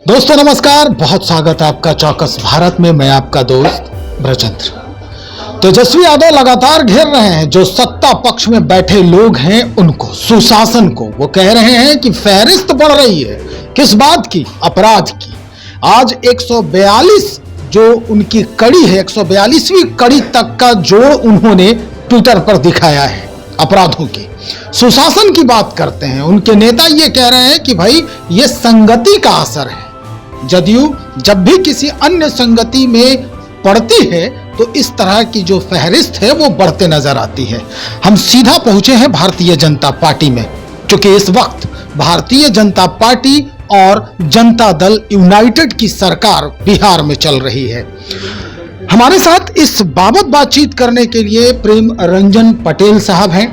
दोस्तों नमस्कार, बहुत स्वागत है आपका चौकस भारत में। मैं आपका दोस्त ब्रजेंद्र। तेजस्वी यादव लगातार घेर रहे हैं जो सत्ता पक्ष में बैठे लोग हैं उनको, सुशासन को। वो कह रहे हैं कि फहरिस्त बढ़ रही है। किस बात की? अपराध की। आज 142 जो उनकी कड़ी है, 142वीं कड़ी तक का जोड़ उन्होंने ट्विटर पर दिखाया है अपराधों की। सुशासन की बात करते हैं। उनके नेता ये कह रहे हैं कि भाई ये संगति का असर है। जदयू जब भी किसी अन्य संगति में पड़ती है तो इस तरह की जो फहरिस्त है वो बढ़ते नजर आती है। हम सीधा पहुंचे हैं भारतीय जनता पार्टी में, क्योंकि इस वक्त भारतीय जनता पार्टी और जनता दल यूनाइटेड की सरकार बिहार में चल रही है। हमारे साथ इस बाबत बातचीत करने के लिए प्रेम रंजन पटेल साहब हैं,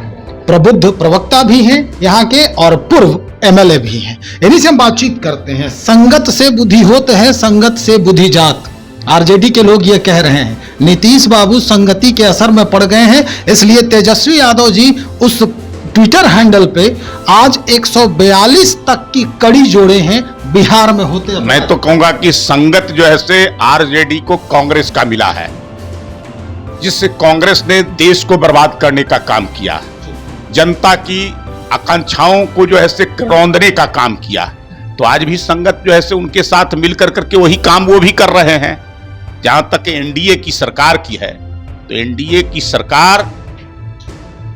प्रबुद्ध प्रवक्ता भी हैं यहाँ के और पूर्व एमएलए भी हैं। इन्हीं से हम बातचीत करते हैं। संगत से बुद्धि होत है, संगत से बुद्धि जात। आरजेडी के लोग ये कह रहे हैं नीतीश बाबू संगति के असर में पड़ गए हैं, इसलिए तेजस्वी यादव जी उस ट्विटर हैंडल पे आज 142 तक की कड़ी जोड़े हैं बिहार में होते। मैं तो कहूंगा कि संगत जो है से आरजेडी को कांग्रेस का मिला है, जिससे कांग्रेस ने देश को बर्बाद करने का काम किया, जनता की आकांक्षाओं को जो है से रौंदने का काम किया। तो आज भी संगत जो है से उनके साथ मिलकर करके वही काम वो भी कर रहे हैं। जहां तक एनडीए की सरकार की है तो एनडीए की सरकार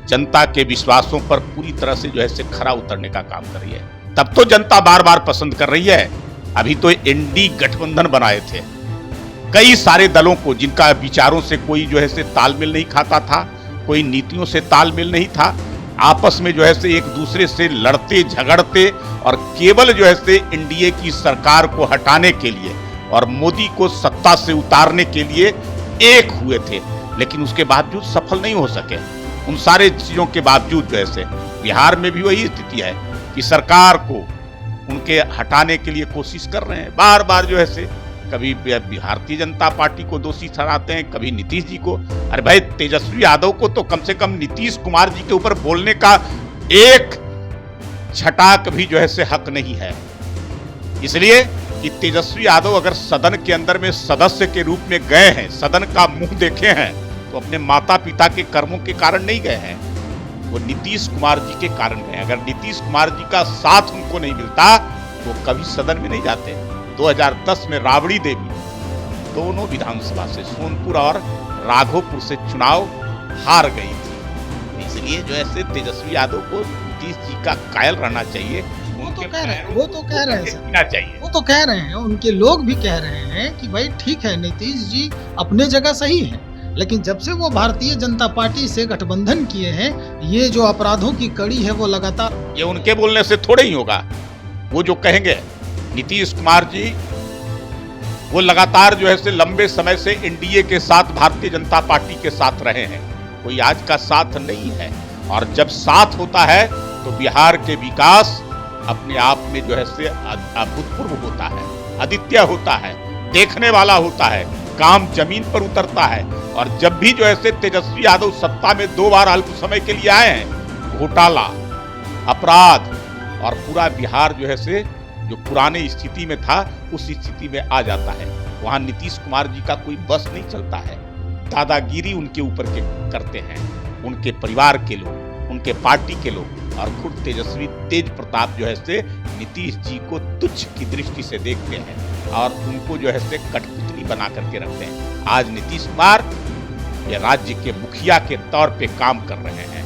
जनता के विश्वासों पर पूरी तरह से जो है से खरा उतरने का काम कर रही है। तब तो जनता बार बार पसंद कर रही है। अभी तो एनडी गठबंधन बनाए थे कई सारे दलों को, जिनका विचारों से कोई जो है से तालमेल नहीं खाता था, कोई नीतियों से तालमेल नहीं था, आपस में जो है से एक दूसरे से लड़ते झगड़ते और केवल जो है से एनडीए की सरकार को हटाने के लिए और मोदी को सत्ता से उतारने के लिए एक हुए थे। लेकिन उसके बावजूद सफल नहीं हो सके। उन सारे चीजों के बावजूद जो है से बिहार में भी वही स्थिति है कि सरकार को उनके हटाने के लिए कोशिश कर रहे हैं। बार बार जो है से कभी भारतीय जनता पार्टी को दोषी ठहराते हैं, कभी नीतीश जी को। अरे भाई, तेजस्वी यादव को तो कम से कम नीतीश कुमार जी के ऊपर बोलने का एक छटाक भी जो है से हक नहीं है। इसलिए कि तेजस्वी यादव अगर सदन के अंदर में सदस्य के रूप में गए हैं, सदन का मुंह देखे हैं, तो अपने माता पिता के कर्मों के कारण नहीं गए हैं, वो नीतीश कुमार जी के कारण गए। अगर नीतीश कुमार जी का साथ उनको नहीं मिलता तो कभी सदन में नहीं जाते। 2010 में राबड़ी देवी दोनों विधानसभा से, सोनपुर और राघोपुर से चुनाव हार गई थी। इसलिए जो है तेजस्वी यादव को नीतीश जी का कायल रहना चाहिए। वो तो कह रहे हैं, वो तो कह रहे हैं, उनके लोग भी कह रहे हैं कि भाई ठीक है, नीतीश जी अपने जगह सही है, लेकिन जब से वो भारतीय जनता पार्टी से गठबंधन किए हैं, ये जो अपराधों की कड़ी है वो लगातार। ये उनके बोलने से थोड़े ही होगा। वो जो कहेंगे, नीतीश कुमार जी वो लगातार जो है से लंबे समय से एनडीए के साथ, भारतीय जनता पार्टी के साथ रहे हैं, कोई आज का साथ नहीं है। और जब साथ होता है तो बिहार के विकास अपने आप में जो है से अभूतपूर्व होता है, अद्वितीय होता है, देखने वाला होता है, काम जमीन पर उतरता है। और जब भी जो है से तेजस्वी यादव सत्ता में 2 बार अल्प समय के लिए आए हैं, घोटाला, अपराध और पूरा बिहार जो है से जो पुराने स्थिति में था उस स्थिति में आ जाता है। वहां नीतीश कुमार जी का कोई बस नहीं चलता है। दादागिरी उनके ऊपर के करते हैं उनके परिवार के लोग, उनके पार्टी के लोग, और खुद तेजस्वी तेज प्रताप जो है से नीतीश जी को तुच्छ की दृष्टि से देखते हैं और उनको जो है से कठपुतली बना करके रखते हैं। आज नीतीश कुमार ये राज्य के मुखिया के तौर पे काम कर रहे हैं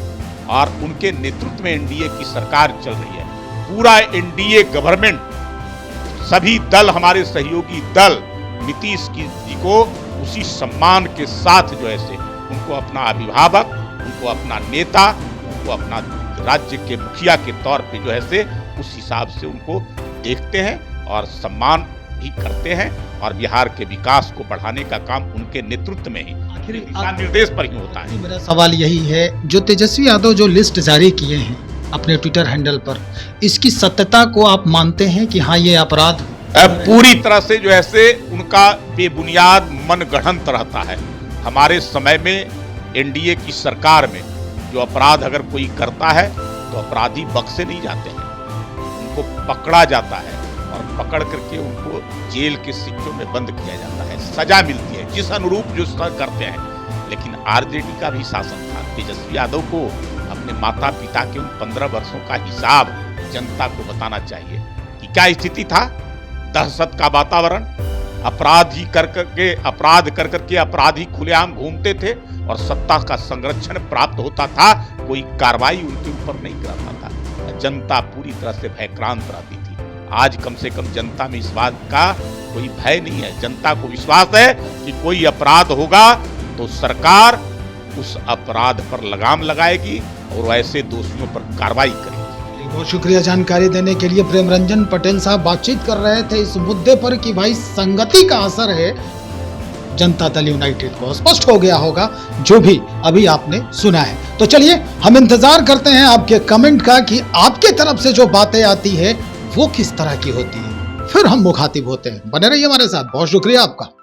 और उनके नेतृत्व में एनडीए की सरकार चल रही है। पूरा एनडीए गवर्नमेंट, सभी दल, हमारे सहयोगी दल नीतीश जी को उसी सम्मान के साथ जो है से उनको अपना अभिभावक, उनको अपना नेता, उनको अपना राज्य के मुखिया के तौर पे जो है से उस हिसाब से उनको देखते हैं और सम्मान भी करते हैं। और बिहार के विकास को बढ़ाने का काम उनके नेतृत्व में ही, दिशा निर्देश पर ही होता है। मेरा सवाल यही है, जो तेजस्वी यादव जो लिस्ट जारी किए हैं अपने ट्विटर हैंडल पर, इसकी सत्यता को आप मानते हैं कि हाँ ये अपराध पूरी तरह से जो है से उनका बेबुनियाद मनगढ़ंत रहता है। हमारे समय में एनडीए की सरकार में जो अपराध अगर कोई करता है तो अपराधी बख्शे नहीं जाते हैं, उनको पकड़ा जाता है और पकड़ करके उनको जेल के सिक्कों में बंद किया जाता है, सजा मिलती है जिस अनुरूप जो करते हैं। लेकिन आरजेडी का भी शासन था। तेजस्वी यादव को अपने माता पिता के उन 15 वर्षों का हिसाब जनता को बताना चाहिए कि क्या स्थिति था। दहशत का वातावरण, अपराध कर करके अपराधी खुलेआम घूमते थे और सत्ता का संरक्षण प्राप्त होता था, कोई कार्रवाई उनके ऊपर नहीं कराता था। जनता पूरी तरह से भयक्रांत रहती थी। आज कम से कम जनता में इस बात का कोई भय नहीं है। जनता को विश्वास है कि कोई अपराध होगा तो सरकार उस अपराध पर लगाम लगाएगी और ऐसे दोषियों पर कार्रवाई करेगी। बहुत शुक्रिया जानकारी देने के लिए। प्रेम रंजन पटेल साहब बातचीत कर रहे थे इस मुद्दे पर कि भाई संगति का असर है जनता दल यूनाइटेड को। स्पष्ट हो गया होगा जो भी अभी आपने सुना है। तो चलिए हम इंतजार करते हैं आपके कमेंट का कि आपके तरफ से जो बातें आती है वो किस तरह की होती है, फिर हम मुखातिब होते हैं। बने रहिए हमारे साथ। बहुत शुक्रिया आपका।